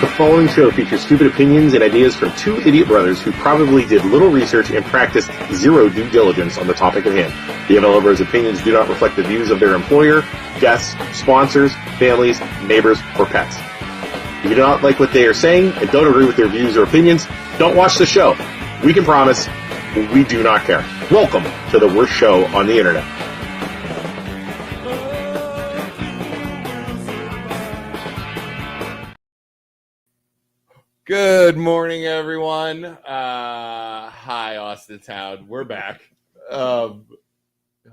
The following show features stupid opinions and ideas from two idiot brothers who probably did little research and practiced zero due diligence on the topic at hand. The developers' opinions do not reflect the views of their employer, guests, sponsors, families, neighbors, or pets. If you do not like what they are saying and don't agree with their views or opinions, don't watch the show. We can promise we do not care. Welcome to the worst show on the internet. Good morning, everyone. Hi, Austintown. We're back. Hold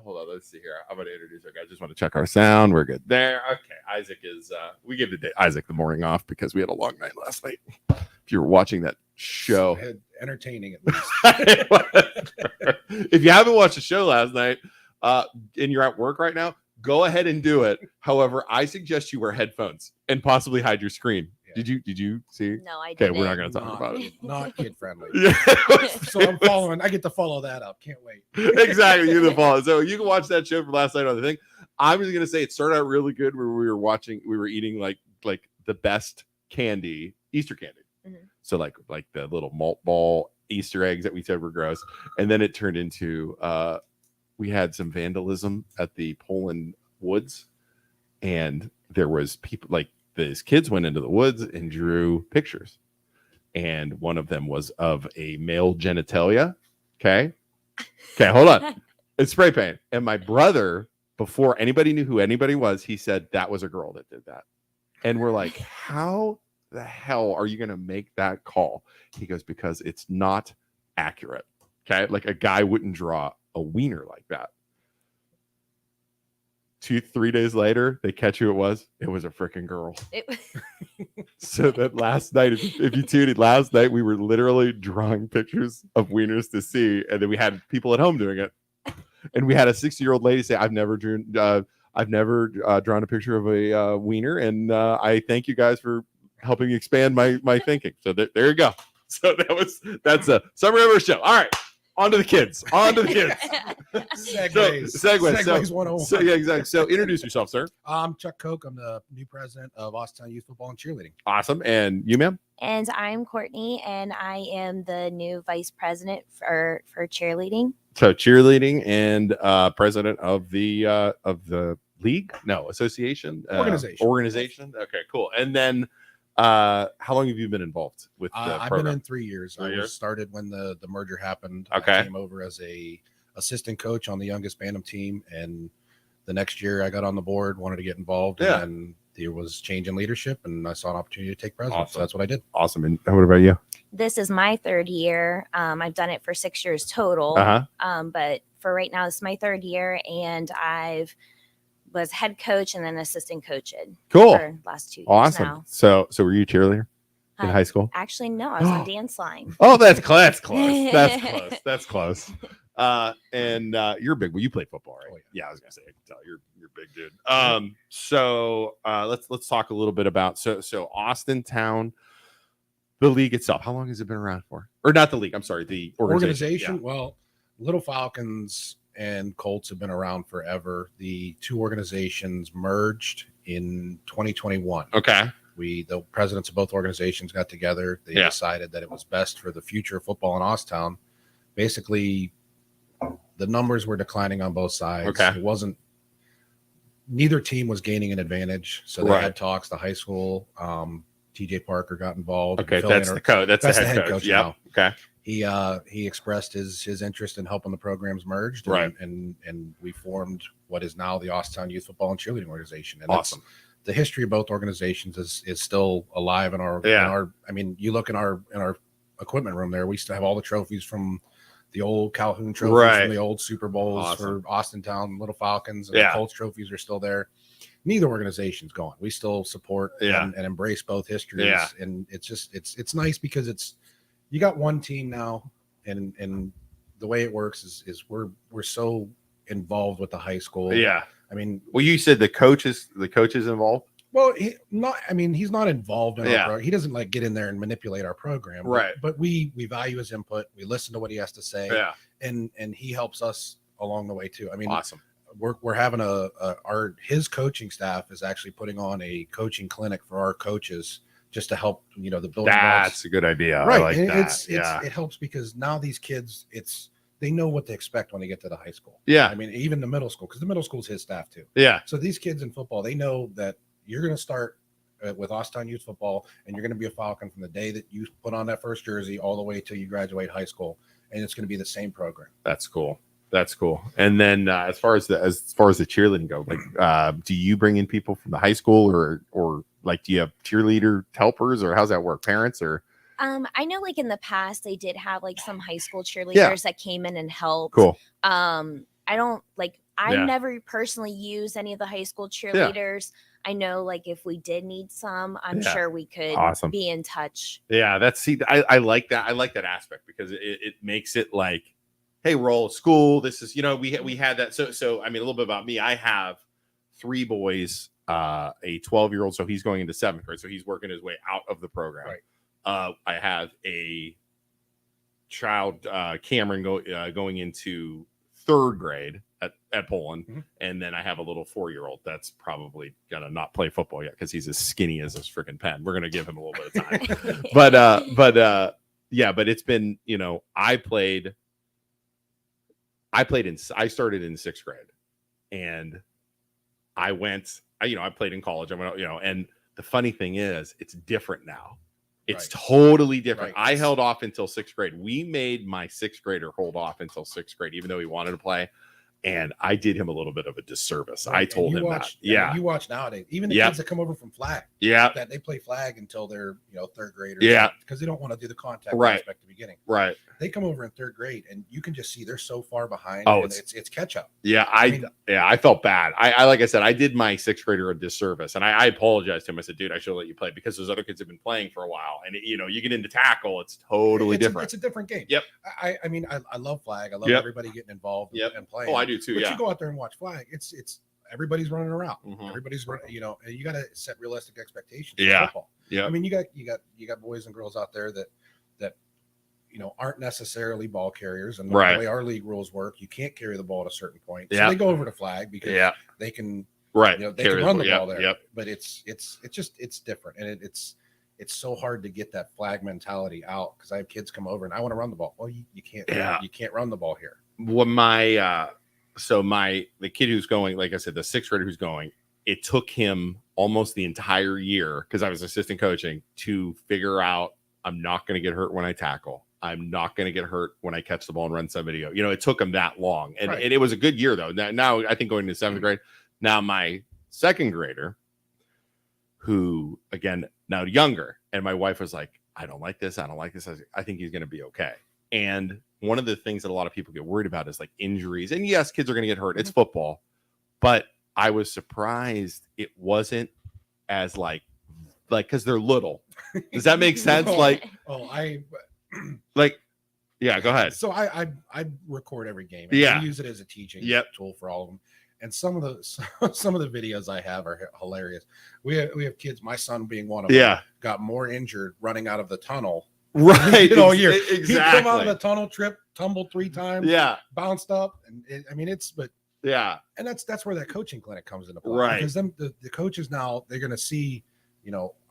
on, let's see here. I'm going to introduce our guy. I just want to check our sound. We're good there. Okay, Isaac is, we give Isaac the morning off because we had a long night last night. If you were watching that show. Entertaining, at least. If you haven't watched the show last night and you're at work right now, go ahead and do it. However, I suggest you wear headphones and possibly hide your screen. Yeah. Did you see? No, I didn't. Okay, we're not going to talk about it. Not kid friendly. Yeah. So I'm following. I get to follow that up. Can't wait. Exactly. You're the follow. So you can watch that show from last night on the thing. I'm just going to say it started out really good where we were eating like the best candy, Easter candy. Mm-hmm. So like the little malt ball Easter eggs that we said were gross. And then it turned into, we had some vandalism at the Poland woods. And there was people like, these kids went into the woods and drew pictures, and one of them was of a male genitalia. Okay, hold on. It's spray paint. And my brother, before anybody knew who anybody was, he said that was a girl that did that. And we're like, how the hell are you going to make that call? He goes, because it's not accurate. Okay, like a guy wouldn't draw a wiener like that. 2-3 days later, they catch who it was. It was a freaking girl. So that last night, if you tuned in last night, we were literally drawing pictures of wieners to see, and then we had people at home doing it. And we had a 60-year-old lady say, "I've never drawn a picture of a wiener, and I thank you guys for helping expand my thinking." So there you go. So that's a Summer River show. All right. On to the kids. Segues 101. So, yeah, exactly. So introduce yourself, sir. I'm Chuck Koch. I'm the new president of Austintown Youth Football and Cheerleading. Awesome. And you, ma'am? And I'm Courtney, and I am the new vice president for cheerleading. So cheerleading and president of the league? No, association? Organization. Okay, cool. And then how long have you been involved with the I've program? been in 3 years. I was started when the merger happened. Okay. I came over as a assistant coach on the youngest Bantam team, and the next year I got on the board, wanted to get involved, and then there was change in leadership, and I saw an opportunity to take president. Awesome. So that's what I did. Awesome. And what about you? This is my third year. I've done it for 6 years total. But for right now, this is my third year, and I've was head coach and then assistant coach for the last 2 years. Awesome. Now. So were you a cheerleader in high school? Actually, no, I was on dance line. Oh, that's close. That's close. And you're big. Well, you played football, right? Oh, yeah, I was gonna say, I can tell you're big, dude. So let's talk a little bit about so Austintown, the league itself. How long has it been around for? Or not the league? I'm sorry, the organization. Yeah. Well, Little Falcons and Colts have been around forever. The two organizations merged in 2021. Okay. The presidents of both organizations got together. They decided that it was best for the future of football in Austintown. Basically, the numbers were declining on both sides. Okay. Neither team was gaining an advantage. So they had talks. The high school, TJ Parker got involved. Okay, that's the coach. That's the head coach. Yeah. Okay. He expressed his interest in helping the programs merged, and we formed what is now the Austintown Youth Football and Cheerleading Organization. And awesome. The history of both organizations is still alive in our. I mean, you look in our equipment room there. We still have all the trophies from the old Calhoun trophies from the old Super Bowls for Austintown Little Falcons, and the Colts trophies are still there. Neither organization's gone. We still support and embrace both histories, and it's nice because you got one team now, and the way it works is we're so involved with the high school. Yeah. I mean, well, you said the coach is involved. Well, he's not involved in our program. He doesn't like get in there and manipulate our program. Right. But we value his input. We listen to what he has to say. Yeah. And he helps us along the way too. I mean, awesome. We're having his coaching staff is actually putting on a coaching clinic for our coaches just to help, the building blocks. That's a good idea. Right. I like and that. It helps because now these kids, they know what to expect when they get to the high school. Yeah. I mean, even the middle school, because the middle school is his staff too. Yeah. So these kids in football, they know that you're going to start with Austintown youth football, and you're going to be a Falcon from the day that you put on that first jersey all the way till you graduate high school, and it's going to be the same program. That's cool. And then as far as the cheerleading go, like, do you bring in people from the high school, or like, do you have cheerleader helpers, or how's that work? Parents or? I know, like in the past, they did have like some high school cheerleaders that came in and helped. Cool. I never personally use any of the high school cheerleaders. Yeah. I know, like, if we did need some, I'm sure we could be in touch. Yeah, I like that. I like that aspect because it makes it like, hey, we're all at school. This is, we had that. So I mean, a little bit about me. I have 3 boys, a 12-year-old, so he's going into 7th grade, so he's working his way out of the program. Right. I have a child, Cameron, going into 3rd grade at Poland, and then I have a little 4-year-old that's probably gonna not play football yet because he's as skinny as this freaking pen. We're gonna give him a little bit of time, but it's been, I started in 6th grade, and I played in college. I went, and the funny thing is, it's different now. It's totally different. Right. I held off until 6th grade. We made my 6th grader hold off until 6th grade, even though he wanted to play. And I did him a little bit of a disservice. Right. I told him that. Yeah. You watch nowadays, even the kids that come over from flag. Yeah. That they play flag until they're, 3rd graders. Yeah. Because they don't want to do the contact aspect at the beginning. Right. They come over in 3rd grade, and you can just see they're so far behind. Oh, it's catch up. Yeah. I felt bad. I like I said, I did my 6th grader a disservice, and I apologized to him. I said, dude, I should let you play because those other kids have been playing for a while. And you get into tackle, it's totally different. It's a different game. Yep. I love flag. I love everybody getting involved and playing. Oh, I do too. But you go out there and watch flag. It's everybody's running around. Everybody's running. And you got to set realistic expectations. Yeah. Football. Yeah. I mean, you got boys and girls out there that aren't necessarily ball carriers, and the way our league rules work, you can't carry the ball at a certain point. So they go over to flag because they can. Right. They can run the ball there. Yep. But it's different, and it's so hard to get that flag mentality out because I have kids come over and I want to run the ball. Well, you can't. Yeah. You can't run the ball here. Well, the kid who's going, like I said, the 6th grader who's going, it took him almost the entire year because I was assistant coaching to figure out I'm not going to get hurt when I tackle. I'm not going to get hurt when I catch the ball and run somebody. It took him that long, and it was a good year though. Now I think going to 7th grade. Now my 2nd grader, who again now younger, and my wife was like, I don't like this. I think he's going to be okay. And one of the things that a lot of people get worried about is like injuries. And yes, kids are going to get hurt. It's football. But I was surprised it wasn't as like because they're little. Does that make sense? Go ahead. So I record every game. And I use it as a teaching tool for all of them. And some of the videos I have are hilarious. We have kids, my son being one of them, got more injured running out of the tunnel. Right. All year. Exactly. He come out of the tunnel, trip, tumbled 3 times. Yeah. Bounced up. And and that's where that coaching clinic comes into play. Right. Because the coaches now, they're going to see,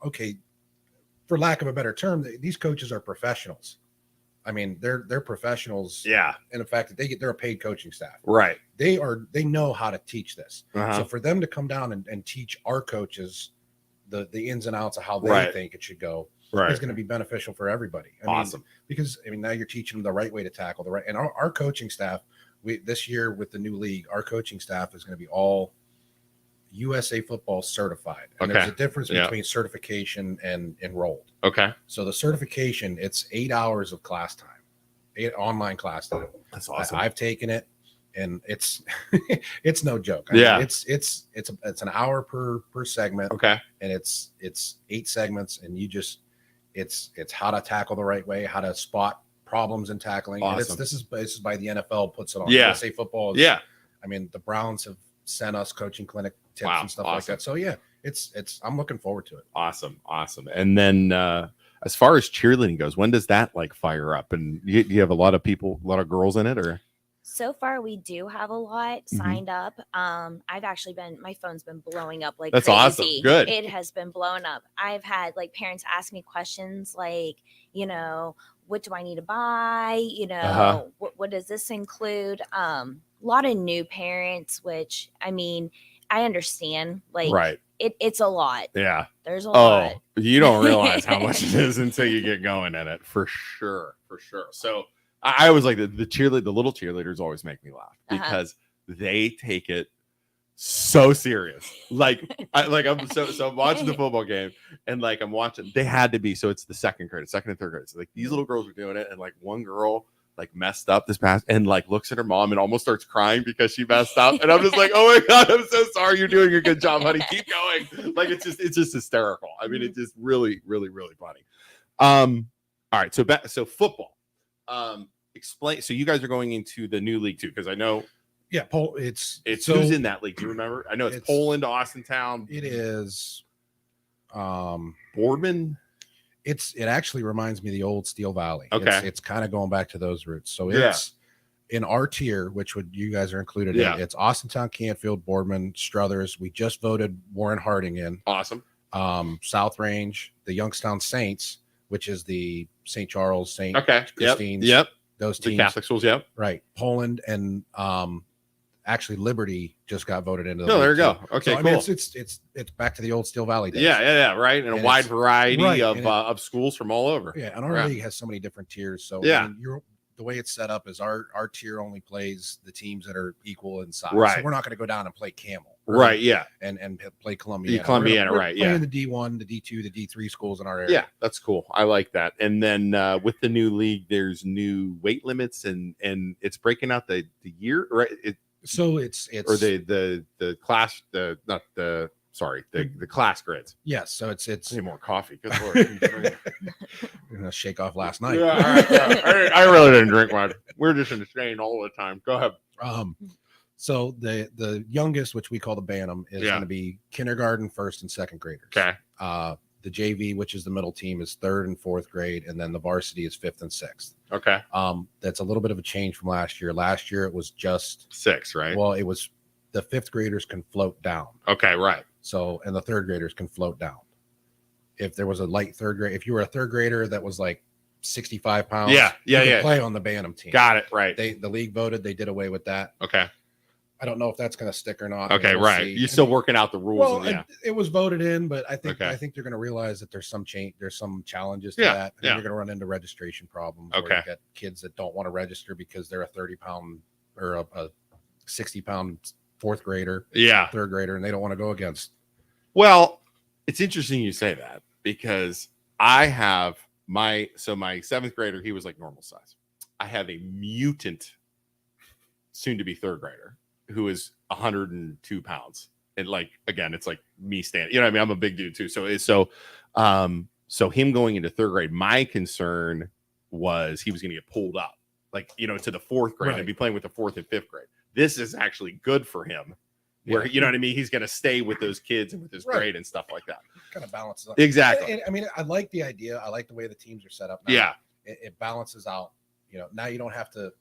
okay, for lack of a better term, these coaches are professionals. I mean, they're professionals. Yeah. And the fact that they're a paid coaching staff. Right. They know how to teach this. So for them to come down and teach our coaches the ins and outs of how they think it should go is going to be beneficial for everybody. Awesome. Because now you're teaching them the right way to tackle and our coaching staff, this year with the new league, our coaching staff is going to be all USA football certified. And there's a difference between certification and enrolled. Okay. So the certification, it's 8 hours of class time, 8 online class time. That's awesome. I've taken it, and it's it's no joke. It's an hour per segment. Okay. And it's 8 segments, and it's how to tackle the right way, how to spot problems in tackling. Awesome. And this is by the NFL puts it on. USA football. I mean, the Browns have sent us coaching clinic tips and stuff like that. So I'm looking forward to it. Awesome. And then as far as cheerleading goes, when does that fire up? And you have a lot of girls in it, or? So far, we do have a lot signed up. I've actually my phone's been blowing up like That's crazy. awesome. Good. It has been blowing up. I've had like parents ask me questions like, what do I need to buy? What does this include? A lot of new parents, which I mean, I understand. Like, right. It's a lot. Yeah. There's a lot. You don't realize how much it is until you get going in it. For sure. So I always like the little cheerleaders always make me laugh because they take it so serious. Like I'm watching the football game and like I'm watching. They had to be. So it's the second and third grade. So like these little girls were doing it, and like one girl like messed up this past and like looks at her mom and almost starts crying because she messed up. And I'm just like, oh my God, I'm so sorry. You're doing a good job, honey. Keep going. Like it's just hysterical. I mean, it's just really, really, really funny. All right. So football. Explain. So you guys are going into the new league too, because I know. Yeah, it's who's in that league? Do you remember? I know it's Poland, Austintown. It is Boardman. It actually reminds me of the old Steel Valley. Okay. It's kind of going back to those roots. So it's in our tier, which you guys are included in. It's Austintown, Canfield, Boardman, Struthers. We just voted Warren Harding in. Awesome. South Range, the Youngstown Saints, which is the St. Charles, St. Christine's. Yep. Those teams. The Catholic schools. Yep. Right. Poland and actually Liberty just got voted into. There you go. Okay, so, cool. I mean, it's back to the old Steel Valley days. Yeah, right. And a wide variety of schools from all over. Yeah, and our league has so many different tiers. So I mean, the way it's set up is our tier only plays the teams that are equal in size. Right. So we're not going to go down and play Camel. Right. Yeah. And play Columbiana. We're right. Yeah. Playing the D1, the D2, the D3 schools in our area. Yeah, that's cool. I like that. And then with the new league, there's new weight limits and it's breaking out the year, right? So it's or the class the class grids. Yes, so it's I need more coffee. Good Lord. We're gonna shake off last night. Yeah, all right. I really didn't drink much. We're just insane all the time. Go ahead. So the youngest, which we call the Bantam, is going to be kindergarten, first and second graders. Okay. The JV, which is the middle team, is third and fourth grade, and then the varsity is fifth and sixth. Okay. That's a little bit of a change from last year. Last year it was just 6, right? Well, it was the fifth graders can float down. Okay, right. So, and the third graders can float down. If there was a light third grade, if you were a third grader that was like 65 pounds, you could play on the Bantam team. Got it, right. The league voted, they did away with that. Okay. I don't know if that's going to stick or not. Okay, we'll right. see. You're still working out the rules. Well, it was voted in, but I think they're going to realize that there's some change. There's some challenges to that. And you're going to run into registration problems. Okay. Where you get kids that don't want to register because they're a 30-pound or a 60-pound fourth grader, third grader, and they don't want to go against. Well, it's interesting you say that because I have my seventh grader. He was like normal size. I have a mutant, soon to be third grader, who is 102 pounds. And like, again, it's like me standing, I mean, I'm a big dude too. So him going into third grade, my concern was he was going to get pulled up to the fourth grade and be playing with the fourth and fifth grade. This is actually good for him where, you know what I mean? He's going to stay with those kids and with his grade and stuff like that. Kind of balances out. Exactly. I mean, I like the idea. I like the way the teams are set up now. Yeah. It balances out, now you don't have to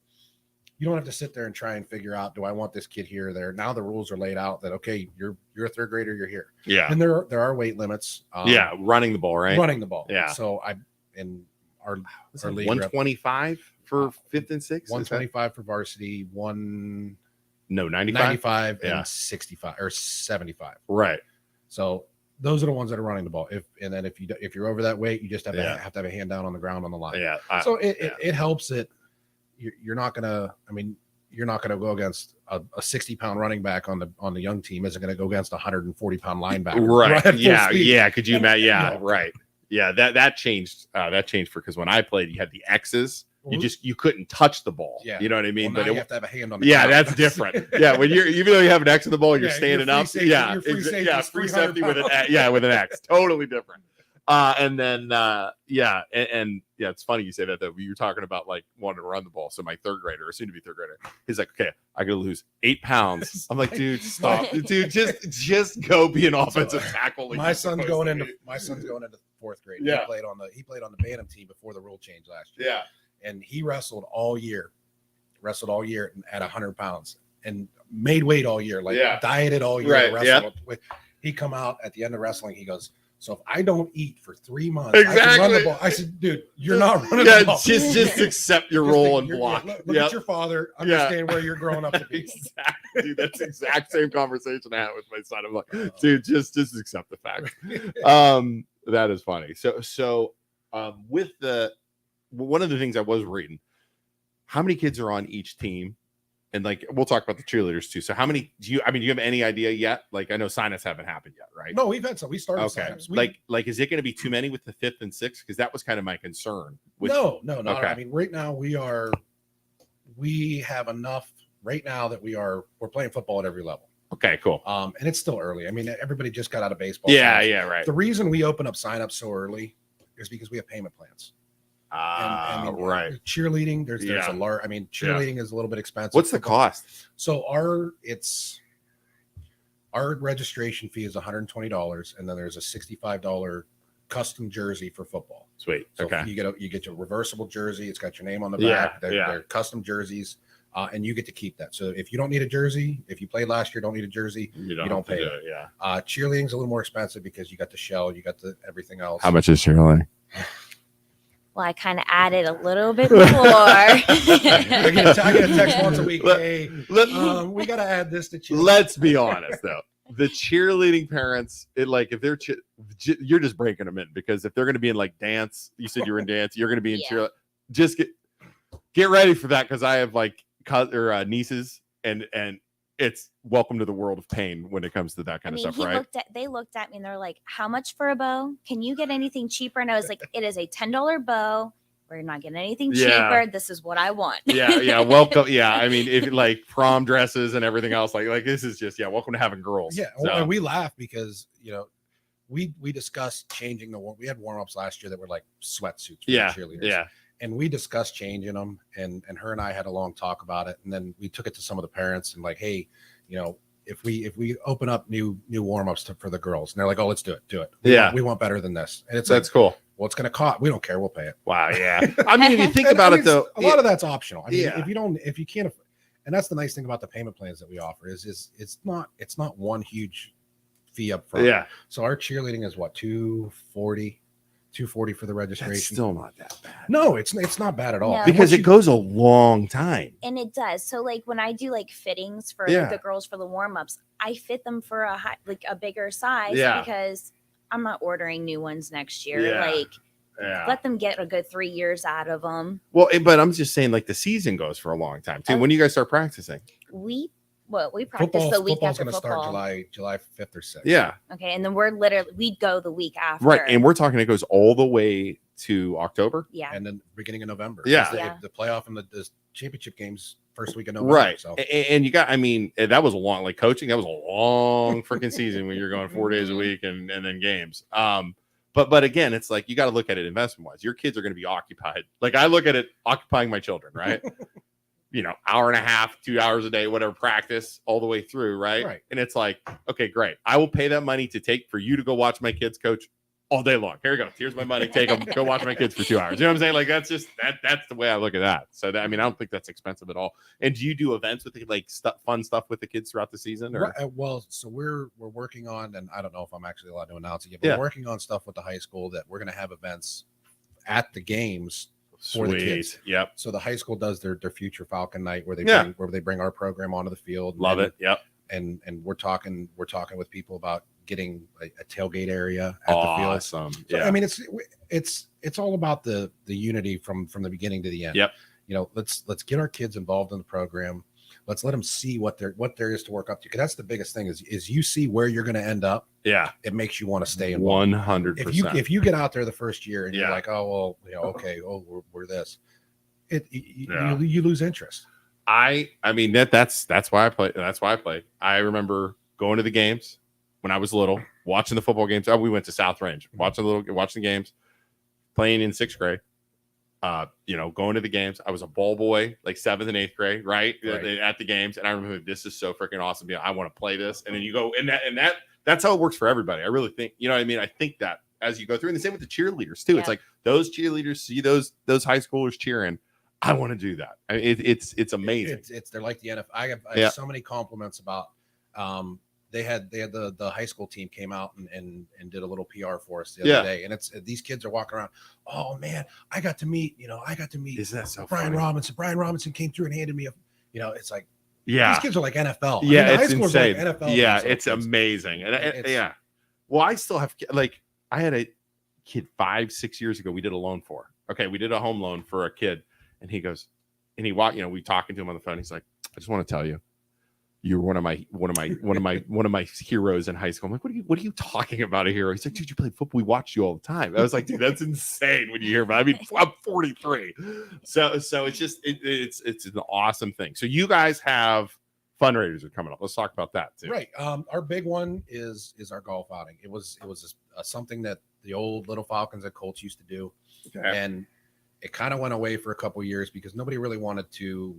sit there and try and figure out, do I want this kid here or there? Now the rules are laid out that, okay, you're a third grader, you're here. Yeah. And there are weight limits. Running the ball, right? Running the ball. Yeah. So our league 125 for fifth and sixth? 125 for varsity, 95? 95 and 65 or 75. Right. So those are the ones that are running the ball. If you're over that weight, you just have to have a hand down on the ground on the line. Yeah. So it helps that you're not gonna go against a 60-pound running back on the young team isn't going to go against a 140-pound linebacker. Right. Yeah. Could you imagine? Yeah. Right. Yeah. That changed. Because when I played, you had the X's. You couldn't touch the ball. Yeah. You know what I mean? Well, but you have to have a hand on the ground. That's different. Yeah. When even though you have an X in the ball, you're standing up. Safety, free safety with an X. Totally different. And then it's funny you say that though. You were talking about like wanting to run the ball. So my third grader, or soon to be third grader, he's like, okay, I gotta lose 8 pounds. I'm like, dude, stop. Dude, just go be an offensive tackle. Like my son's going into fourth grade. Yeah. He played on the Bantam team before the rule change last year. Yeah. And he wrestled all year wrestled all year at 100 pounds and made weight all year, like dieted all year. Right. Wrestled. He come out at the end of wrestling. He goes, so if I don't eat for 3 months, exactly. I can run the ball. I said, dude, you're not running the ball. Just accept your role and block. Look at your father. Understand where you're growing up to be. Exactly. Dude, that's the exact same conversation I had with my son. I'm like, dude, just accept the fact. That is funny. So with one of the things I was reading, how many kids are on each team? And like, we'll talk about the cheerleaders too. So how many do you have any idea yet? Like, I know signups haven't happened yet, right? No, we've had some. We started signups. Like, is it going to be too many with the 5th and 6th? Because that was kind of my concern. No. Okay. I mean, right now we have enough right now that we're playing football at every level. Okay, cool. And it's still early. I mean, everybody just got out of baseball. Yeah, right. The reason we open up signups so early is because we have payment plans. Right. Cheerleading, there's a large. I mean, cheerleading is a little bit expensive. What's the cost? So our registration fee is $120, and then there's a $65 custom jersey for football. Sweet. So okay. You get your reversible jersey. It's got your name on the back. They're custom jerseys, and you get to keep that. So if you don't need a jersey, if you played last year, don't need a jersey, you don't pay it. Yeah. Cheerleading's a little more expensive because you got the shell, you got the everything else. How much is cheerleading? Well, I kind of added a little bit more. I get a text once a week. Hey, we got to add this to cheerleading. Let's be honest, though. The cheerleading parents, if they're you're just breaking them in, because if they're going to be in like dance, you said you were in dance, you're going to be in cheerleading. Just get ready for that, because I have like nieces, and it's welcome to the world of pain when it comes to that kind of stuff, right? They looked at me and they're like, how much for a bow? Can you get anything cheaper? And I was like, it is a $10 bow. We're not getting anything cheaper. This is what I want. Welcome. I mean, if like prom dresses and everything else, like this is just, welcome to having girls. And we laugh because, we discussed changing we had warm-ups last year that were like sweatsuits for the cheerleaders. And we discussed changing them, and her and I had a long talk about it. And then we took it to some of the parents and like, hey, if we open up new warm-ups for the girls, and they're like, oh, let's do it. We want better than this. And that's cool. Well, it's going to cost. We don't care. We'll pay it. Wow. Yeah. I mean, if you think about it though, a lot of that's optional. I mean, if you can't, and that's the nice thing about the payment plans that we offer is it's not one huge fee up front. Yeah. So our cheerleading is what, $240 for the registration. That's still not that bad. No, it's not bad at all. No. Because it goes a long time. And it does. So like when I do like fittings for the girls for the warm-ups, I fit them for a bigger size because I'm not ordering new ones next year. Let them get a good 3 years out of them. Well, but I'm just saying, like, the season goes for a long time too. When do you guys start practicing? We practice the week after football's going to start July 5th or 6th. Yeah. Okay, and then we go the week after. Right, and we're talking it goes all the way to October. Yeah, and then beginning of November. Yeah, the playoff and the championship games first week of November. Right, so. and you got. I mean, that was a long coaching. That was a long freaking season when you're going 4 days a week and then games. But again, it's like you got to look at it investment wise. Your kids are going to be occupied. Like I look at it occupying my children, right? Hour and a half, 2 hours a day, whatever, practice all the way through, right? And it's like, okay, great. I will pay that money for you to go watch my kids coach all day long. Here you go. Here's my money. Take them. Go watch my kids for 2 hours. You know what I'm saying? Like that's just that's the way I look at that. So I don't think that's expensive at all. And do you do events with fun stuff with the kids throughout the season? Or? Well, so we're working on, and I don't know if I'm actually allowed to announce it yet, but we're working on stuff with the high school that we're going to have events at the games. For the kids. Yep. So the high school does their future Falcon night where they bring our program onto the field. Love it. Yep. And we're talking with people about getting a tailgate area at the field. Awesome. So, I mean, it's all about the unity from the beginning to the end. Yep. Let's get our kids involved in the program. Let's let them see what there is to work up to. Because that's the biggest thing is you see where you're going to end up. Yeah. It makes you want to stay involved. 100%. If you get out there the first year and you're like, oh, well, okay. Oh, we're this. You lose interest. I mean, that's why I play. That's why I played. I remember going to the games when I was little, watching the football games. We went to South Range, watching the games, playing in 6th grade. Going to the games. I was a ball boy, like 7th and 8th grade, right? At the games. And I remember this is so freaking awesome. I want to play this. And then you go and that's how it works for everybody. I really think, you know what I mean? I think that as you go through, and the same with the cheerleaders too. Yeah. It's like those cheerleaders see those high schoolers cheering. I want to do that. I mean, it's amazing. They're like the NFL. I have so many compliments about. They had the high school team came out and did a little PR for us the other day, and it's these kids are walking around. Oh man, I got to meet. Isn't that so Brian funny? Robinson? Brian Robinson came through and handed me a. It's like yeah, these kids are like NFL. Yeah, high it's school's insane. like NFL. Yeah, it's amazing. And yeah, well, I still have I had a kid 5-6 years ago. We did a loan for. Okay, we did a home loan for a kid, and he goes, and he walked. We talking to him on the phone. He's like, I just want to tell you. You're one of my heroes in high school. I'm like, what are you talking about, a hero? He's like, dude, you played football. We watched you all the time. I was like, dude, that's insane when you hear about it. I mean, I'm 43. So it's just it's an awesome thing. So you guys have fundraisers are coming up. Let's talk about that too. Right. Our big one is our golf outing. It was something that the old Little Falcons at Colts used to do, and it kind of went away for a couple of years because nobody really wanted to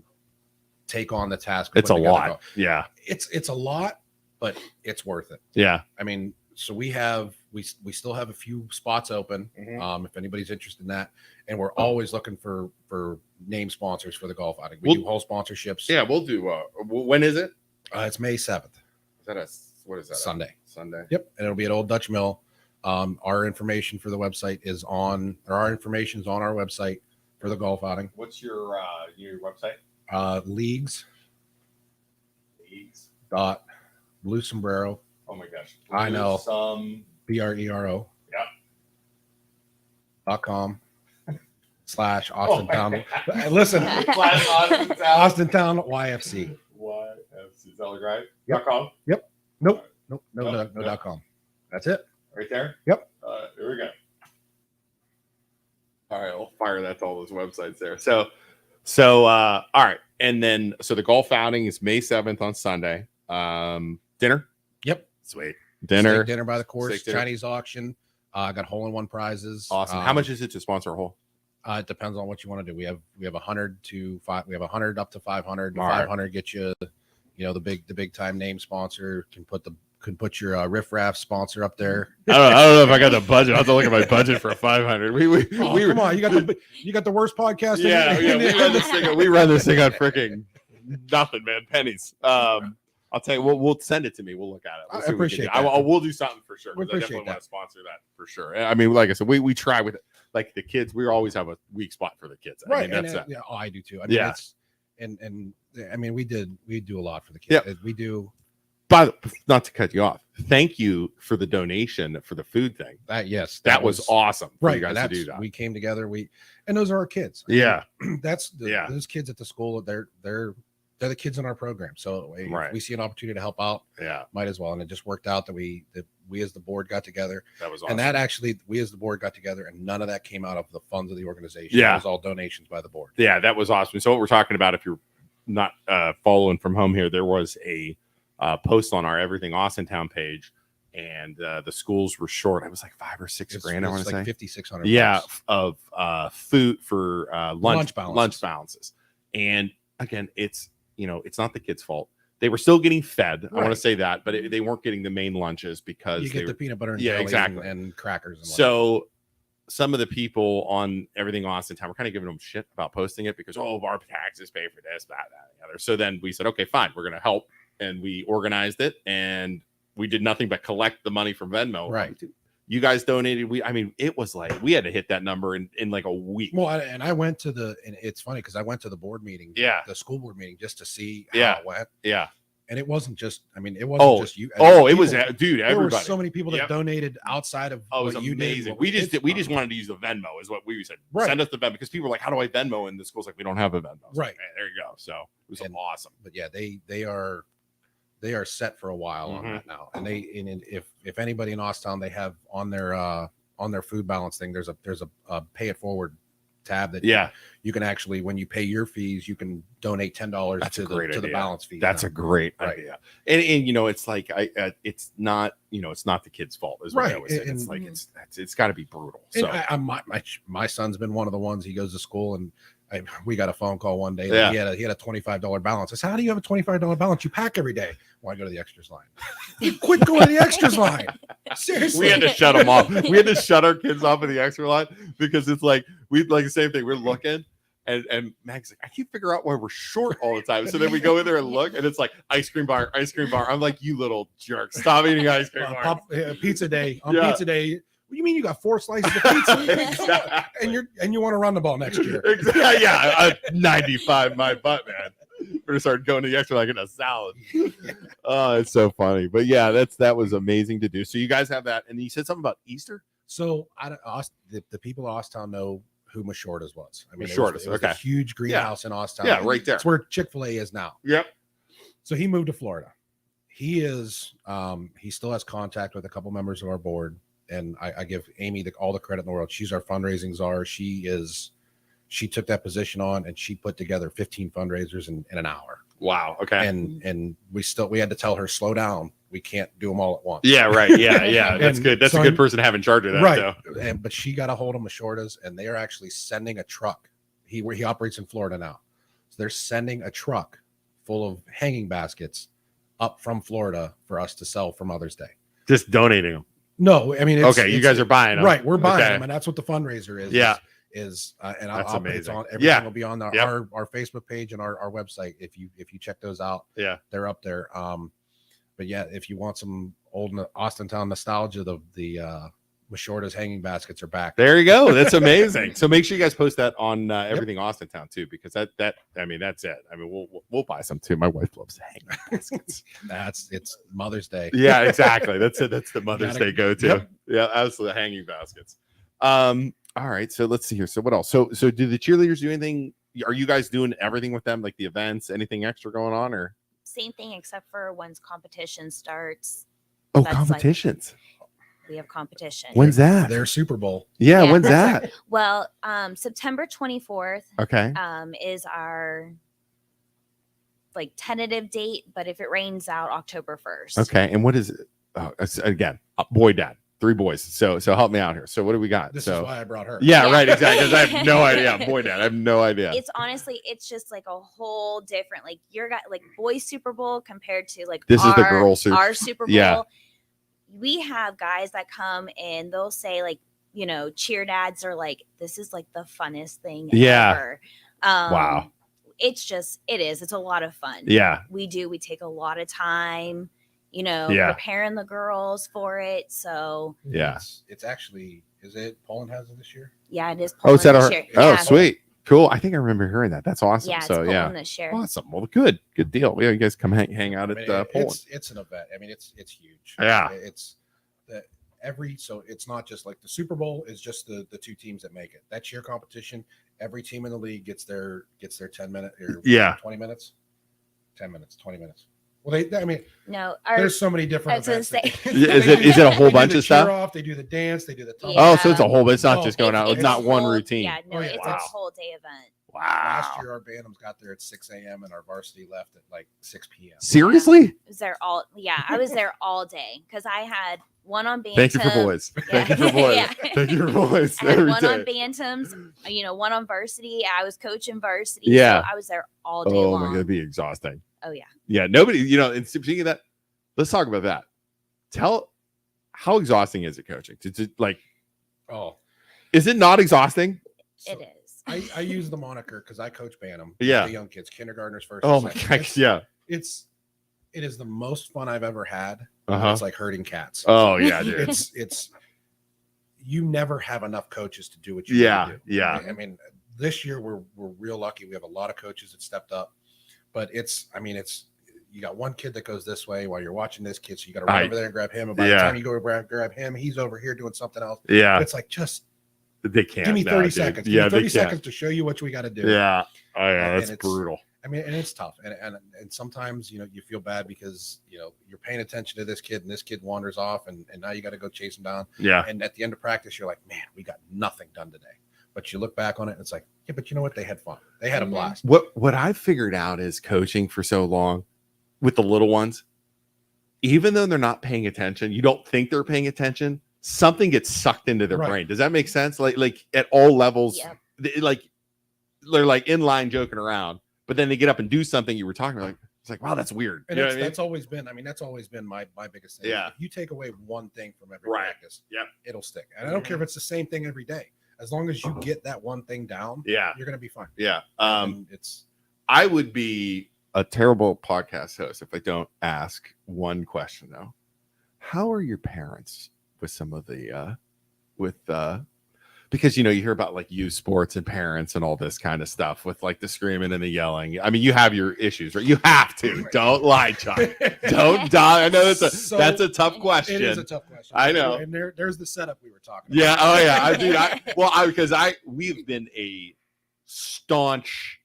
take on the task. It's a lot. Yeah. It's a lot, but it's worth it. Yeah. I mean, so we still have a few spots open. If anybody's interested in that, and we're always looking for name sponsors for the golf outing. We do whole sponsorships. Yeah, we'll do. When is it? It's May 7th. What is that? Sunday. Yep. And it'll be at Old Dutch Mill. Our information for the website is on our website for the golf outing. What's your website? Leagues dot blue sombrero. Oh my gosh. I know. Yeah. BRERO. .com /Austintown. Listen, Austintown YFC. Is that right? Yep. .com? Yep. Nope. No. .com. That's it. Right there? Yep. Here we go. All right, I'll fire that to all those websites there. So all right. And then so the golf outing is May 7th on Sunday. Dinner? Yep. Sweet. Dinner by the course, Chinese auction. Got hole-in-one prizes. Awesome. How much is it to sponsor a hole? It depends on what you want to do. We have 100 to 5. We have 100 up to 500. All right. 500 get you, the big time name sponsor. Can put your Riff Raff sponsor up there. I don't know if I got the budget. I have to look at my budget for 500. Come on, you got the worst podcast. We run this thing on freaking nothing, man. Pennies. I'll tell you, we'll send it to me. We'll look at it. I appreciate that. We'll do something for sure. We I definitely appreciate want to sponsor that for sure. I mean, like I said, we try with like the kids. We always have a weak spot for the kids. Right. I mean, Yeah. I do too. I mean, and I mean, we do a lot for the kids. Yeah. We do. But not to cut you off, thank you for the donation for the food thing. That was awesome. For right. you guys to do that. We came together. And those are our kids. Yeah. Those kids at the school. They're the kids in our program. So if we see an opportunity to help out, might as well. And it just worked out that we as the board got together. That was awesome. And that actually, we as the board got together, and none of that came out of the funds of the organization. Yeah. It was all donations by the board. Yeah, that was awesome. So what we're talking about, if you're not following from home here, there was a post on our Everything Austintown page, and the schools were short. It was like $5 or $6 grand. I want to say $5,600. Yeah, of food for lunch balances. And again, it's not the kids' fault. They were still getting fed. Right. I want to say that, but they weren't getting the main lunches because you get the peanut butter and jelly exactly. and crackers. And so some of the people on Everything Austintown were kind of giving them shit about posting it because, our taxes pay for this, that, and the other. So then we said, okay, fine, we're going to help. And we organized it, and we did nothing but collect the money from Venmo. Right. You guys donated. It was like we had to hit that number in like a week. Well, and I went to and it's funny because I went to the board meeting, the school board meeting, just to see how it went. Yeah. And it wasn't just, it wasn't just you. It was, dude, everybody. There were so many people that donated outside of it was amazing. We just wanted to use the Venmo is what we said. Right. Send us the Venmo because people were like, how do I Venmo? And the school's like, we don't have a Venmo. Right. Like, there you go. So it was awesome. But yeah, they are set for a while on that now. And if anybody in Austintown, they have on their food balance thing, there's a pay it forward tab that you can actually, when you pay your fees, you can donate $10 to the balance fee. That's a great idea. And it's like it's not the kid's fault is what I always say. It's like it's got to be brutal. So my son's been one of the ones. He goes to school and we got a phone call one day. He had a $25 balance. I said, how do you have a $25 balance? You pack every day. Well, I go to the extras line. Quit going to the extras line. Seriously. We had to shut them off. We had to shut our kids off of the extra line because it's like, the same thing. We're looking And Mag's like, I can't figure out why we're short all the time. So then we go in there and look, and it's like ice cream bar. I'm like, you little jerk, stop eating ice cream bar. Pizza day on pizza day. What do you mean you got 4 slices of pizza? Exactly. and you want to run the ball next year? Exactly. Yeah, 95 my butt, man. We're gonna start going to the extra like in a salad. Oh, it's so funny. But yeah, that was amazing to do. So you guys have that, and you said something about Easter. So the people of Austintown know who Mashorta's was. I mean, it was okay. a huge greenhouse in Austintown. Yeah, right there. It's where Chick-fil-A is now. Yep. So he moved to Florida. He still has contact with a couple members of our board, and I give Amy all the credit in the world. She's our fundraising czar. She took that position on, and she put together 15 fundraisers in an hour. Wow. Okay. And we had to tell her, slow down. We can't do them all at once. Yeah. Right. Yeah. That's good. That's a good person to have in charge of that. Right. But she got a hold of Mashorta's, and they are actually sending a truck. He operates in Florida now. So they're sending a truck full of hanging baskets up from Florida for us to sell for Mother's Day. Just donating them. No, I mean, you guys are buying them. Right. We're buying them. And that's what the fundraiser is. Yeah. And that's amazing. Everything will be on our Facebook page and our website. If you check those out, they're up there. But yeah, if you want some old Austintown nostalgia, the Mashorta's hanging baskets are back. There you go. That's amazing. So make sure you guys post that on everything Austintown too, because that's it. I mean, we'll buy some too. My wife loves hanging baskets. It's Mother's Day. Yeah, exactly. That's it. That's the Mother's Day go-to. Yep. Yeah, absolutely. Hanging baskets. All right. So let's see here. So what else? So do the cheerleaders do anything? Are you guys doing everything with them, like the events, anything extra going on, or same thing except for once competition starts? Oh, competitions. We have competition. When's that? Their Super Bowl. Yeah, when's that? Well, September 24th. Okay. Is our tentative date, but if it rains out, October 1st. Okay. And what is it? Oh, again, boy, dad, 3 boys. So help me out here. So what do we got? This is why I brought her. Yeah. Right. Exactly. Because I have no idea. Boy, dad, I have no idea. It's honestly, it's just like a whole different, your guy, boys Super Bowl compared to this is the girl Super. Our Super Bowl. Yeah. We have guys that come and they'll say cheer dads are this is the funnest thing ever. Wow. It's a lot of fun. Yeah. We take a lot of time, preparing the girls for it. So yeah, it's actually, is it Poland has it this year? Yeah, it is Poland this year. Oh, yeah. Sweet. Cool. I think I remember hearing that. That's awesome. Yeah, it's so Poland this year. Awesome. Well, good deal. Yeah, you guys come hang out at Poland. It's an event. I mean, it's huge. Yeah. It's so it's not just the Super Bowl is just the 2 teams that make it. That cheer competition, every team in the league gets their 10 minutes or 20 minutes. 10 minutes, 20 minutes. Well, no, there's so many different events. Is it a whole bunch of stuff? Off, they do the dance, they do the yeah. Oh, so it's a whole. It's not just going out. It's not one routine. Yeah, no, it's a whole day event. Wow. Last year, our Bantams got there at 6 a.m. and our varsity left at 6 p.m. Seriously? Yeah. I was there I was there all day because I had one on Bantams. Thank you for boys. Yeah. Thank you for boys. Yeah. Thank you for boys. I had one on Bantams, one on varsity. I was coaching varsity. Yeah. So I was there all day long. Oh my God, it'd be exhausting. Oh yeah. Yeah. Nobody, and speaking of that, let's talk about that. How exhausting is it coaching? Is it not exhausting? It is. I use the moniker because I coach Bantam. Yeah. The young kids, kindergartners first. Oh my God. Yeah. It is the most fun I've ever had. It's like herding cats. Oh yeah, dude. It's you never have enough coaches to do what you do. Yeah. I mean, this year we're real lucky. We have a lot of coaches that stepped up, but it's you got one kid that goes this way while you're watching this kid, so you got to run over there and grab him. And by the time you go grab him, he's over here doing something else. Yeah, it's just they can't. Give me 30 seconds. Yeah, 30 seconds to show you what we got to do. Yeah, oh yeah, that's brutal. I mean, and it's tough, and sometimes you feel bad because you're paying attention to this kid, and this kid wanders off, and now you got to go chase him down. Yeah, and at the end of practice, you're like, man, we got nothing done today. But you look back on it, and it's like, yeah, but you know what? They had fun. They had a blast. What I've figured out is coaching for so long with the little ones, even though they're not paying attention, you don't think they're paying attention. Something gets sucked into their brain. Does that make sense? Like at all levels, they're in line joking around, but then they get up and do something you were talking about. It's like, wow, that's weird. And that's always been. I mean, that's always been my biggest thing. Yeah. If you take away one thing from every practice, it'll stick. And I don't care if it's the same thing every day. as long as you get that one thing down, you're going to be fine. Yeah. I would be a terrible podcast host if I don't ask one question though. How are your parents with some of the because you hear about like youth sports and parents and all this kind of stuff with like the screaming and the yelling. I mean, you have your issues, right? You have to. Don't lie, Chuck. Don't die. I know that's a tough question. It is a tough question. I know. And there's the setup we were talking about. Yeah. Oh yeah. Because we've been a staunch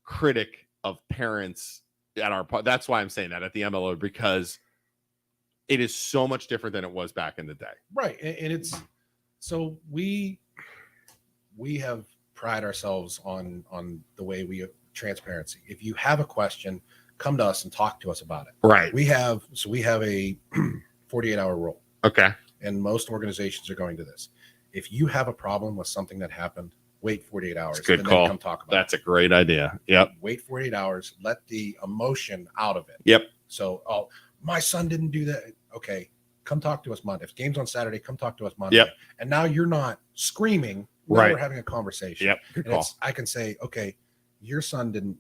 critic of parents at our. That's why I'm saying that at the MLO, because it is so much different than it was back in the day. Right, and it's. So we have pride ourselves on the way we have transparency. If you have a question, come to us and talk to us about it. Right. We have a 48-hour rule. Okay. And most organizations are going to this. If you have a problem with something that happened, wait 48 hours. That's a good call. Then come talk about That's a great idea. Yep. Wait 48 hours. Let the emotion out of it. Yep. So, my son didn't do that. Okay. Come talk to us Monday. If game's on Saturday, come talk to us Monday. Yep. And now you're not screaming. Now Right. We're having a conversation. Yep. Good call. I can say, okay, your son didn't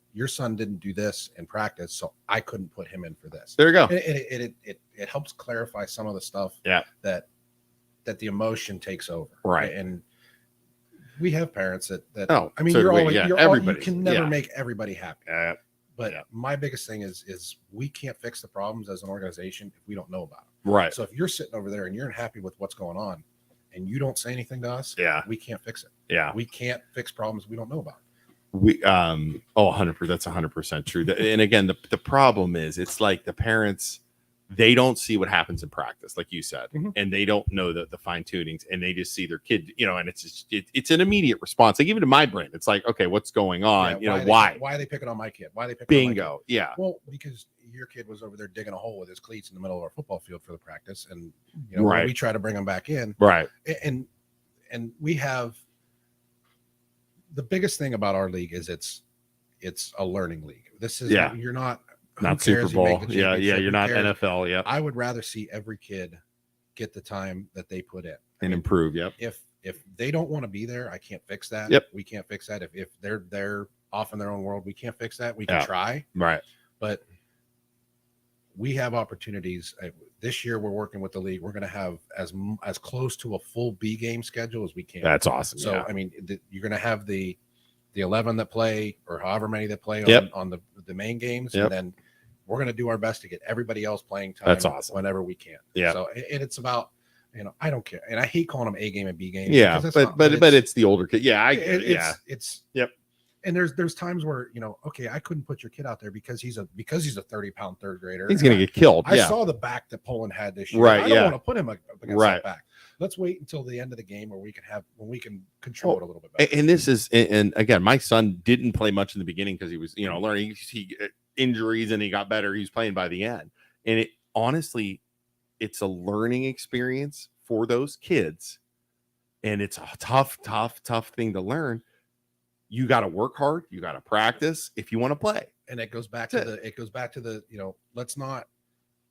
do this in practice, so I couldn't put him in for this. There you go. And it helps clarify some of the stuff. Yeah. That the emotion takes over. Right. And we have parents that oh, I mean, so you're we, always yeah, you're everybody. you can never make everybody happy. But yeah. my biggest thing is we can't fix the problems as an organization if we don't know about them. Right. So if you're sitting over there and you're unhappy with what's going on and you don't say anything to us, we can't fix it. Yeah. We can't fix problems we don't know about. We 100%. That's 100% true. And again, the problem is it's like the parents, they don't see what happens in practice, like you said, and they don't know the fine tunings, and they just see their kid, and it's just, it's an immediate response. Like even to my brain, it's like, okay, what's going on? Why are they picking on my kid? Why are they picking bingo? On my kid? Yeah. Well, because your kid was over there digging a hole with his cleats in the middle of our football field for the practice, and right. we try to bring him back in, right? And we have the biggest thing about our league is it's a learning league. This is you're not Super Bowl. Yeah. You're not NFL. Yeah. I would rather see every kid get the time that they put in and improve. Yep. If they don't want to be there, I can't fix that. Yep. We can't fix that. If they're off in their own world, we can't fix that. We can try. Right. But we have opportunities. This year, we're working with the league. We're going to have as close to a full B game schedule as we can. That's awesome. So, I mean, you're going to have the 11 that play, or however many that play on the main games, and then we're going to do our best to get everybody else playing time. That's awesome. Whenever we can. Yeah. So, and it's about, I don't care, and I hate calling them A game and B game. Yeah, but it's the older kid. Yeah, it's And there's times where okay, I couldn't put your kid out there because he's a 30-pound third grader. He's gonna get killed. I saw the back that Poland had this year. Right. I don't want to put him against that back. Let's wait until the end of the game where we can control it a little bit better. And this is, and again, my son didn't play much in the beginning because he was learning. He injuries and he got better. He's playing by the end, and honestly, it's a learning experience for those kids, and it's a tough thing to learn. You got to work hard. You got to practice if you want to play. And it goes back to the let's not.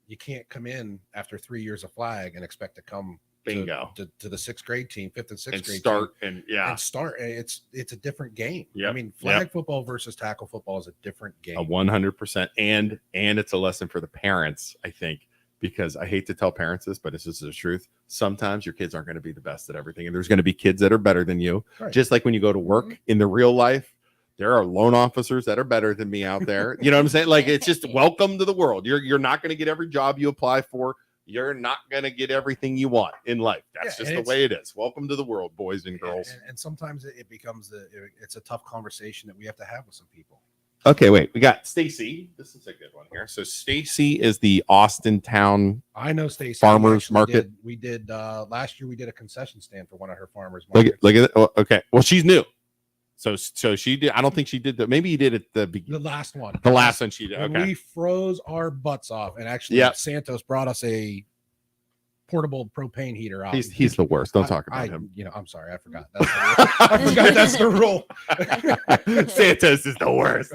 You can't come in after 3 years of flag and expect to come bingo to the 6th grade team, 5th and 6th grade start team, and start. It's a different game. Yep. I mean, flag football versus tackle football is a different game. 100%, and it's a lesson for the parents, I think, because I hate to tell parents this, but this is the truth. Sometimes your kids aren't going to be the best at everything, and there's going to be kids that are better than you. Right. Just like when you go to work in the real life, there are loan officers that are better than me out there. You know what I'm saying? Like, it's just welcome to the world. You're not going to get every job you apply for. You're not going to get everything you want in life. That's just the way it is. Welcome to the world, boys and girls. And sometimes it becomes it's a tough conversation that we have to have with some people. Okay, wait. We got Stacy. This is a good one here. So Stacy is the Austintown. I know Stacy. Farmers market. We did last year. We did a concession stand for one of her farmers markets. Look at it. Oh, okay. Well, she's new. So she did. I don't think she did that. Maybe you did it the last one. The last one she did. Okay. We froze our butts off, and actually, Santos brought us a portable propane heater out. He's the worst. Don't talk about him. I'm sorry, I forgot. That's the rule. Santos is the worst.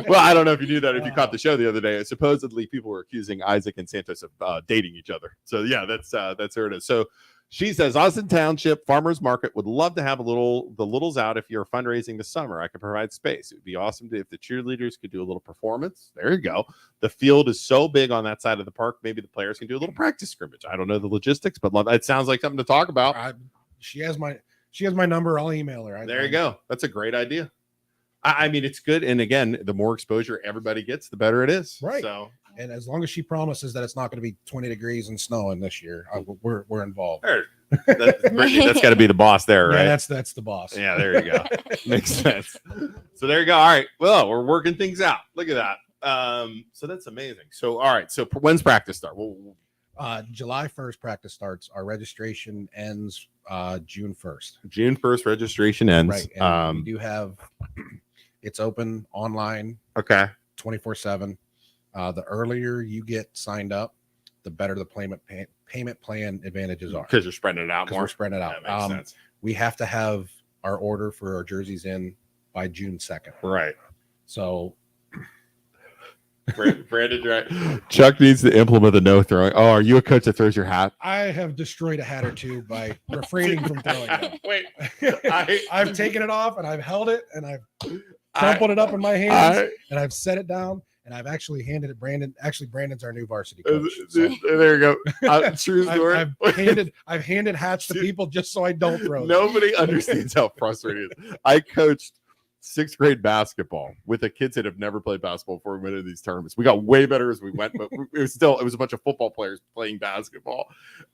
Well, I don't know if you knew that. If you caught the show the other day, supposedly people were accusing Isaac and Santos of dating each other. So yeah, that's where it is. So She says, Austin Township Farmers Market would love to have the littles out if you're fundraising this summer. I could provide space. It would be awesome if the cheerleaders could do a little performance. There you go. The field is so big on that side of the park. Maybe the players can do a little practice scrimmage. I don't know the logistics, but it sounds like something to talk about. She has my number. I'll email her. There you go. That's a great idea. I mean, it's good. And again, the more exposure everybody gets, the better it is. Right. So, and as long as she promises that it's not going to be 20 degrees and snowing this year, we're involved. That's got to be the boss there, right? Yeah, that's the boss. Yeah, there you go. Makes sense. So there you go. All right. Well, we're working things out. Look at that. So that's amazing. So, all right. So when's practice start? July 1st practice starts. Our registration ends June 1st. June 1st registration ends. Right. And we do have it's open online. Okay. 24/7. The earlier you get signed up, the better the payment plan advantages are. Because you're spreading it out more. We're spreading it out. That makes sense. We have to have our order for our jerseys in by June 2nd. Right. So Brandon, right? Chuck needs to implement the no throwing. Oh, are you a coach that throws your hat? I have destroyed a hat or two by refraining from throwing it. Wait, I've taken it off and I've held it and I've crumpled it up in my hands and I've set it down and I've actually handed it Brandon. Actually, Brandon's our new varsity coach. So. There you go. True story. I've handed hats to people just so I don't throw them. Nobody understands how frustrating it is. I coached 6th grade basketball with the kids that have never played basketball before we went into these tournaments. We got way better as we went, but it was a bunch of football players playing basketball.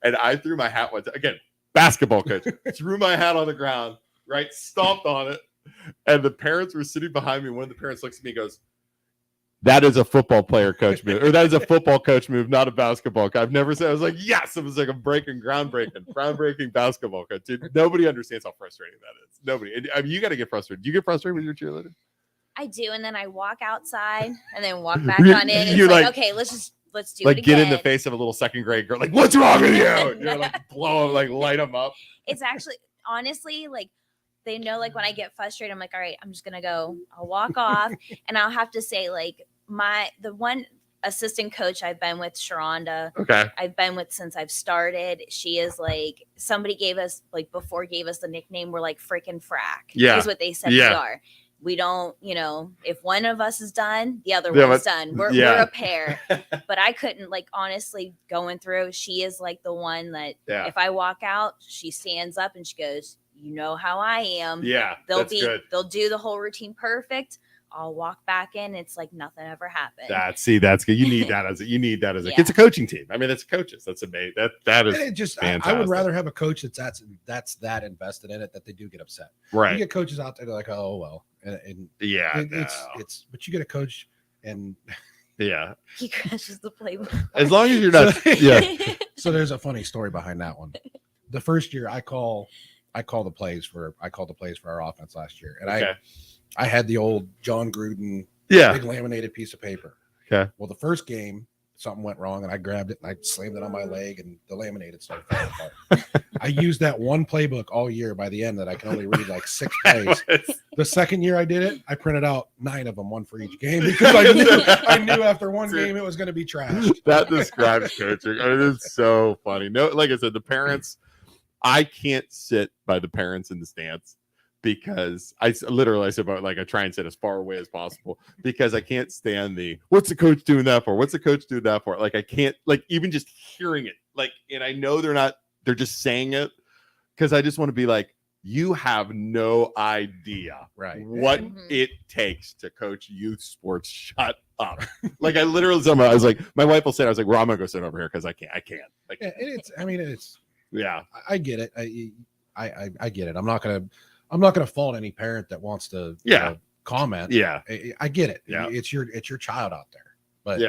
And I threw my hat again, basketball coach, threw my hat on the ground, right? Stomped on it. And the parents were sitting behind me. One of the parents looks at me and goes, "That is a football player coach move, or that is a football coach move, not a basketball coach." I've never said. I was like, yes, it was like a groundbreaking basketball coach. Dude, nobody understands how frustrating that is. Nobody. I mean, you got to get frustrated. Do you get frustrated with your cheerleader? I do, and then I walk outside and then walk back on in. It's like, okay, let's do it again. Like get in the face of a little 2nd grade girl. Like, what's wrong with you? And you're like light them up. It's actually honestly like. They know, like, when I get frustrated, I'm like, all right, I'm just gonna go. I'll walk off, and I'll have to say, like, the one assistant coach I've been with, Sharonda. Okay. I've been with since I've started. She is like somebody gave us the nickname. We're like freaking frack. Yeah, is what they said we are. We don't, if one of us is done, the other one's done. We're a pair. But I couldn't, like, honestly, going through. She is like the one that if I walk out, she stands up and she goes, "You know how I am." Yeah, they'll do the whole routine perfect. I'll walk back in. It's like nothing ever happened. That's good. You need that as it's a coaching team. I mean, that's coaches. That's amazing. That is just fantastic. I would rather have a coach that's that invested in it that they do get upset. Right. You get coaches out there they're like, oh well, and it's but you get a coach and he crashes the playbook. As long as you're not So there's a funny story behind that one. The first year I called the plays for our offense last year, and I had the old John Gruden big laminated piece of paper. Okay. Well, the first game something went wrong, and I grabbed it and I slammed it on my leg, and the laminated started falling apart. I used that one playbook all year. By the end, that I can only read like 6 plays. The second year I did it, I printed out 9 of them, one for each game, because I knew after one game it was going to be trashed. That describes coaching. I mean, it's so funny. No, like I said, the parents. I can't sit by the parents in the stands because I said, like, I try and sit as far away as possible because I can't stand what's the coach doing that for? What's the coach doing that for? Like, I can't, like, even just hearing it, like, and I know they're just saying it because I just want to be like, you have no idea what it takes to coach youth sports. Shut up. Like, I literally, I was like, my wife will say, I was like, well, I'm going to go sit over here because I can't. Like, yeah, I get it. I get it. I'm not gonna fault any parent that wants to comment. Yeah, I get it. Yeah, it's your child out there. But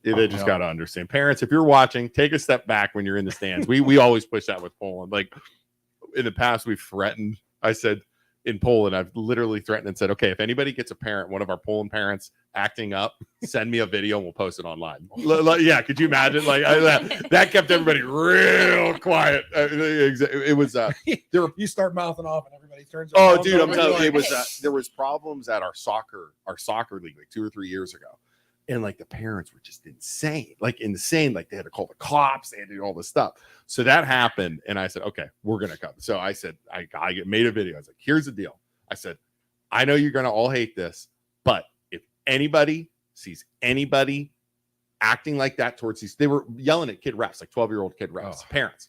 they just gotta understand. Parents, if you're watching, take a step back when you're in the stands. We always push that with Poland. Like in the past, we've threatened. I said in Poland, I've literally threatened and said, okay, if anybody gets a parent, one of our Poland parents acting up, send me a video and we'll post it online. Yeah, could you imagine? Like that kept everybody real quiet. It was you start mouthing off and everybody turns. Oh, dude, I'm telling you, there was problems at our soccer league like 2 or 3 years ago, And like the parents were just insane. Like they had to call the cops, they had to do all this stuff. So that happened, and I said, okay, we're gonna come. So I said, I made a video. I was like, here's the deal. I said, I know you're gonna all hate this, but if anybody sees anybody acting like that towards these, they were yelling at kid refs, like 12-year-old kid refs, parents.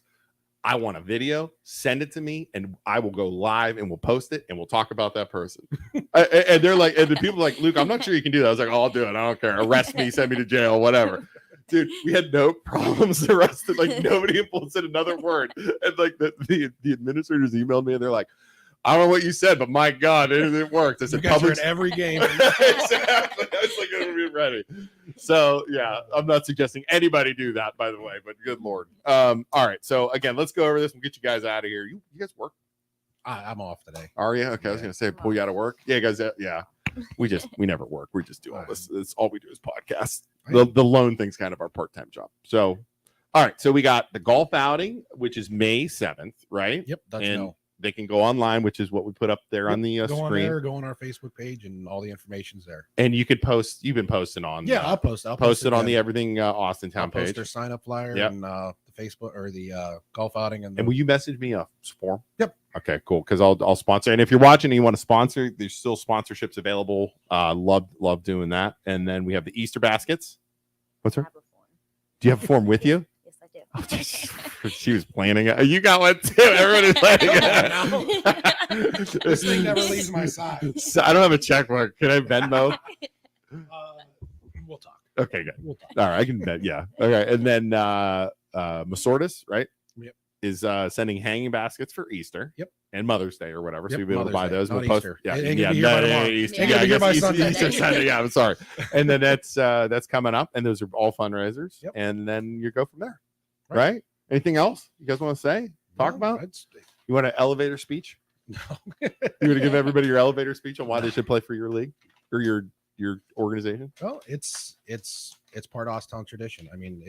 I want a video, send it to me, and I will go live and we'll post it and we'll talk about that person. And they're like, and the people are like, Luke, I'm not sure you can do that. I was like, oh, I'll do it. I don't care. Arrest me, send me to jail, whatever. Dude, we had no problems arrested. Like nobody said another word. And like the administrators emailed me and they're like, I don't know what you said, but my God, it worked. I said, you guys are in every game. Exactly. I was like, I'm gonna be ready. So yeah, I'm not suggesting anybody do that, by the way, but good Lord. All right. So again, let's go over this. We'll get you guys out of here. You guys work? I'm off today. Are you? Okay. I was gonna say pull you out of work. Yeah, guys. Yeah. We never work. We just do all this. It's all we do is podcasts. The loan thing's kind of our part-time job. So all right. So we got the golf outing, which is May 7th, right? Yep. That's and they can go online, which is what we put up there on the go screen. On there, go on our Facebook page, and all the information's there. And you could post. You've been posting on. Yeah, I'll post it on the Everything Austintown page. Post their sign up flyer and the Facebook or the golf outing. And will you message me a form? Yep. Okay, cool. Because I'll sponsor. And if you're watching and you want to sponsor, there's still sponsorships available. Love doing that. And then we have the Easter baskets. What's her? Do you have a form with you? Oh, she was planning it. You got one too. Everybody's planning it. This thing never leaves my side. So I don't have a checkbook. Can I Venmo? We'll talk. Okay, good. We'll talk. All right, I can bet. Yeah. Okay, and then Masortis, right? Yep. Is sending hanging baskets for Easter. Yep. And Mother's Day or whatever. Yep, so you'll be able to buy those. We'll post. Easter. Yeah. Easter. Easter Sunday. Yeah. I'm sorry. And then that's coming up, and those are all fundraisers. Yep. And then you go from there. Right? Anything else you guys want to say? Talk about? You want an elevator speech? No. You want to give everybody your elevator speech on why they should play for your league or your organization? Well, it's part of Austintown tradition. I mean,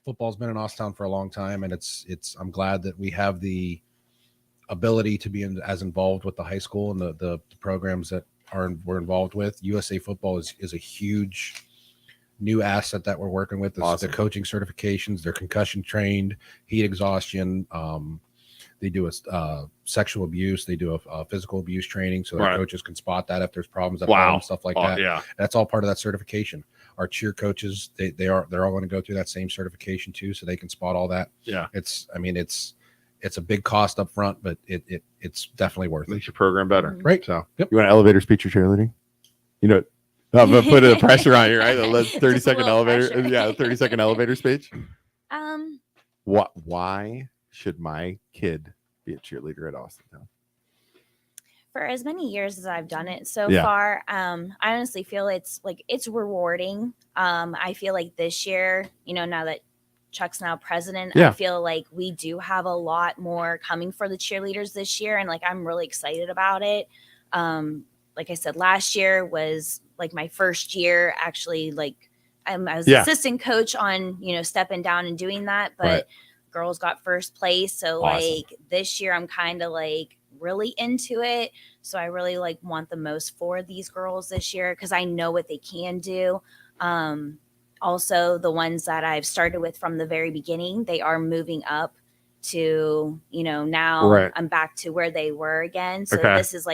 football's been in Austintown for a long time, and I'm glad that we have the ability to be as involved with the high school and the programs that we're involved with. USA Football is a huge new asset that we're working with. Awesome. The coaching certifications, they're concussion trained, heat exhaustion. They do a sexual abuse. They do a physical abuse training, so their coaches can spot that if there's problems at home, stuff like that. Yeah, that's all part of that certification. Our cheer coaches, they're all going to go through that same certification too, so they can spot all that. Yeah, it's a big cost up front, but it's definitely worth it. Makes your program better, right? So, you want an elevator speech or cheerleading? I'm gonna put a pressure on you, right? The 30-second elevator. Pressure. Yeah, 30-second elevator speech. Why should my kid be a cheerleader at Austintown? For as many years as I've done it so far, I honestly feel it's rewarding. I feel like this year, now that Chuck's now president, I feel like we do have a lot more coming for the cheerleaders this year, and I'm really excited about it. Like I said, last year was my first year actually. I was assistant coach on stepping down and doing that, but girls got first place. So awesome. This year I'm kind of really into it. So I really want the most for these girls this year because I know what they can do. Also, the ones that I've started with from the very beginning, they are moving up to now I'm back to where they were again. So this is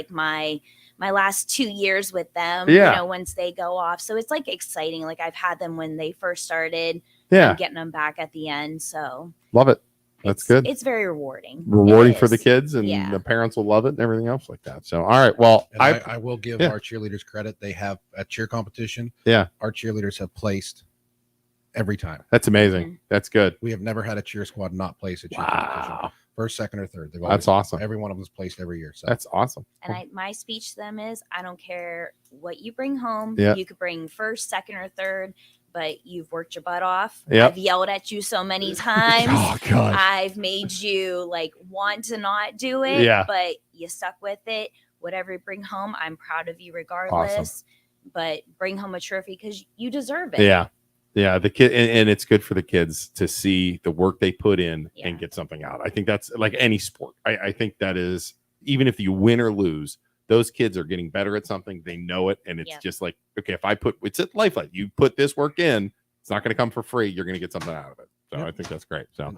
my last 2 years with them, once they go off. So it's exciting. I've had them when they first started and getting them back at the end. So love it. That's good. It's very rewarding. Rewarding for the kids, and the parents will love it and everything else like that. So, all right. Well, I will give our cheerleaders credit. They have a cheer competition. Yeah. Our cheerleaders have placed every time. That's amazing. Mm-hmm. That's good. We have never had a cheer squad not place a cheer competition. First, second, or third. That's awesome. Every one of them is placed every year. So that's awesome. And my speech to them is, I don't care what you bring home. Yeah. You could bring first, second, or third, but you've worked your butt off. Yep. I've yelled at you so many times. Oh, God. I've made you want to not do it, but you stuck with it. Whatever you bring home, I'm proud of you regardless. Awesome. But bring home a trophy because you deserve it. Yeah. Yeah, the kid, and it's good for the kids to see the work they put in and get something out. I think that's like any sport. I think that is, even if you win or lose, those kids are getting better at something. They know it. And it's just like, okay, if I it's a lifeline, you put this work in, it's not going to come for free. You're going to get something out of it. So I think that's great. So,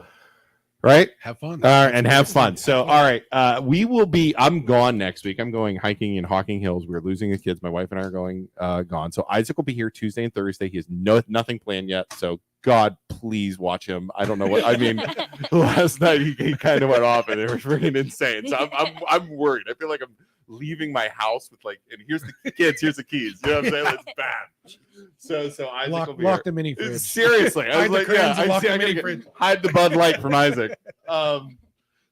right. Have fun. And have fun. So, all right. I'm gone next week. I'm going hiking in Hocking Hills. We're losing the kids. My wife and I are going gone. So Isaac will be here Tuesday and Thursday. He has nothing planned yet. So God, please watch him. I don't know what I mean. Last night he kind of went off and it was freaking insane. So I'm worried. I feel like I'm leaving my house with like, and here's the kids, here's the keys. You know what I'm saying? It's bad. So Isaac will be lock the mini fridge. Seriously, I was like, hide the Bud Light from Isaac.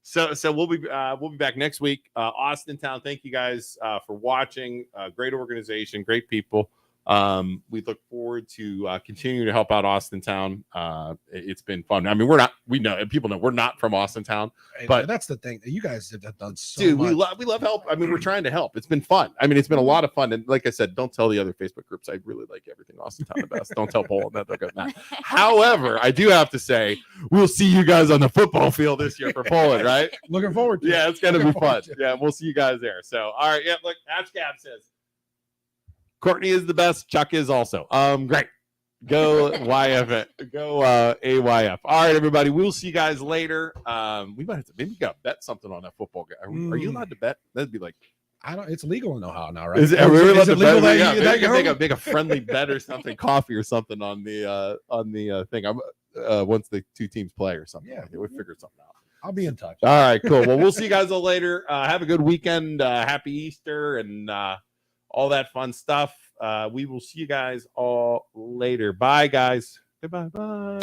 So we'll be back next week. Austintown. Thank you guys for watching. Great organization, great people. We look forward to continuing to help out Austintown. It's been fun. I mean, we know people know we're not from Austintown, but that's the thing. You guys have done so much. We love help. I mean, we're trying to help. It's been fun. I mean, it's been a lot of fun. And like I said, don't tell the other Facebook groups. I really like everything Austintown the best. Don't tell Paul that. However, I do have to say, we'll see you guys on the football field this year for Poland, right? Looking forward to it. Yeah, it's going to be fun. Yeah, we'll see you guys there. So, all right. Yeah, look, Hatchcap says, Courtney is the best. Chuck is also. Great. Go YF. Go AYF. All right, everybody. We'll see you guys later. We might have to maybe bet something on that football game. Are you allowed to bet? That'd be like, I don't. It's legal in Ohio now, right? Is it really allowed to bet? Make a friendly bet or something, coffee or something on the thing. Once the two teams play or something. Yeah, we'll figure something out. I'll be in touch. All right, cool. Well, we'll see you guys all later. Have a good weekend. Happy Easter and all that fun stuff. We will see you guys all later. Bye, guys. Goodbye. Bye.